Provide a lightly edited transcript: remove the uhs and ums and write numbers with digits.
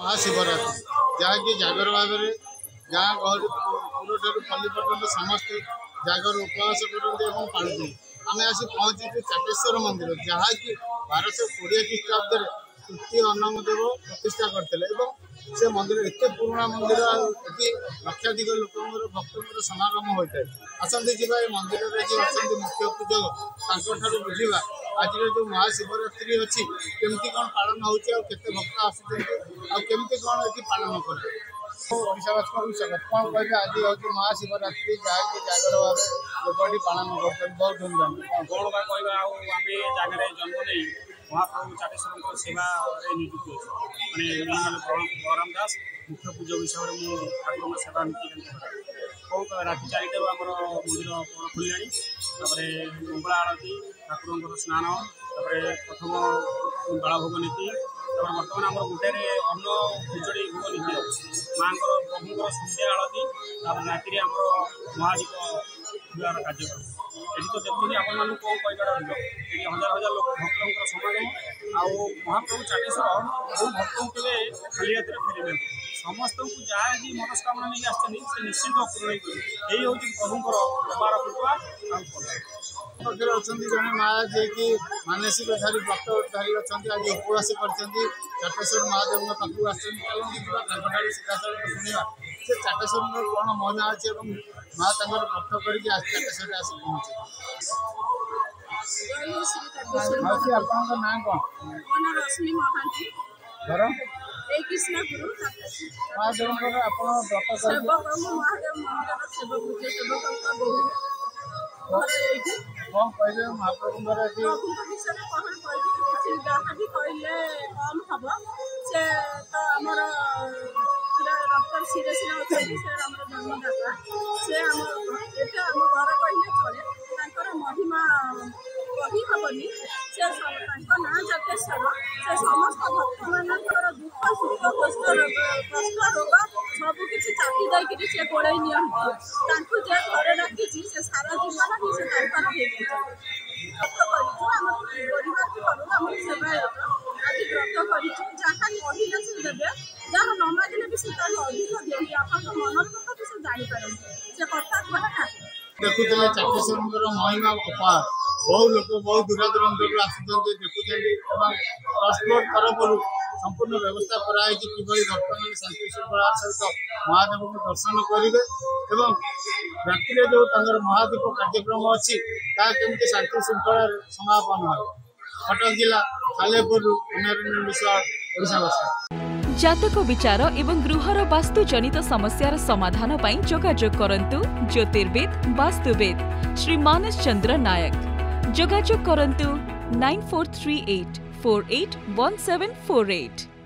महाशिवरात्रि जहाँकि जागर भाव में गाँ घर पुर पल्ली पर्यटन समस्ते जागर उपवास करते पालती आम आसी पहुँचीचु चाटेश्वर मंदिर जहाँकि 1220 ख्रीष्टाब्द तृतीय अन्नमदेव प्रतिष्ठा करते से मंदिर एत पुराणा मंदिर ये लक्षाधिक लोक भक्त समागम होता है आसती जा मंदिर में जी अच्छा मुख्य पूजक बुझा आज जो महाशिवरात्रि अच्छी केमती कौन पालन होते भक्त आसुँच कौन ये पालन कर ओडावासी स्वागत कौन कहे आज हूँ महाशिवरात्रि जहाँकि जागर भाव लोग पालन कर बहुत धूमधाम कौन बा कह आम जगह जन्म नहीं महाप्रभु चाटेश्वर सेवा नियुक्त अच्छे मैंने बलराम दास मुख्य पूजक हिसाब से ठाकुर सेवा नीति कौन राति 4 आमर मंदिर कौन खोल मंगला आरती ठाकुर स्नान प्रथम बालभोग नीति बर्तमान आम गोटे अन्न खिचड़ी भोग नीति माँ प्रभुंर सन्ध्या आरती राति आम महादीप खुलार कार्यक्रम ये तो देखते आपण कौन कह ये हजार हजार लोक भक्तों समागम आउ महाप्रभु चाटेश्वर जो भक्तों के खाली हाथ में फेरने समस्त को जहाँ जी मनस्कामना नहीं आसे निश्चित पूर्ण यही हूँ प्रभुंर व्यवहार कृपा अच्छा जड़े माँ जी की मानसिकधारी व्रतधारी अच्छा आज उपवास कर चाटेश्वर महादेव पाखु आसठार सीधासल शुणा से चाटेश्वर कौन महिमा अच्छे माँ व्रत करके चाटेश्वर आस पहुँचे आपन ना कौन रश्मि महांती घर कृष्णपुर महादेव व्रत सेवक महादेव मंदिर सेवक सेवक कौन कहे महाप्रभु विषय कौन जहाँ भी कहले कम हम से तो आमर डॉक्टर सिरे सिरे अच्छे से जन्मदाता से आम घर कहले चले महिमा कही हेनी से ना चाटेश्वर से समस्त भक्त मान दुख सुख कष्ट रोग सबकि चापी देकर से गोड़े नियंती जे घरे रखी से सारा जीवन ही से परिवार आम सेवायत आज व्रत कर जहाँ कहले से देवे जहाँ न मागिले भी से अधिक दिखती आप मनर कथा भी से जापर से कथा कथा देखुले चाटेश्वर महिमा अपार बहुत लोग बहुत दूर दूर आसुँच देखुं तरफ संपूर्ण व्यवस्था कराई कि भक्त मैंने शांति श्रृंखला सहित महादेव को दर्शन करेंगे राति जो महादीप कार्यक्रम अच्छी केमती शांति श्रृंखला समापन हो कटक जिला सालेपुर ओडावासी जातक विचार एवं गृहर वास्तु जनित समस्यार समाधान पाई जोगाजोग करंतु ज्योतिर्विद वास्तुविद श्री मानस चंद्र नायक जोगाजोग करंतु 9438481748।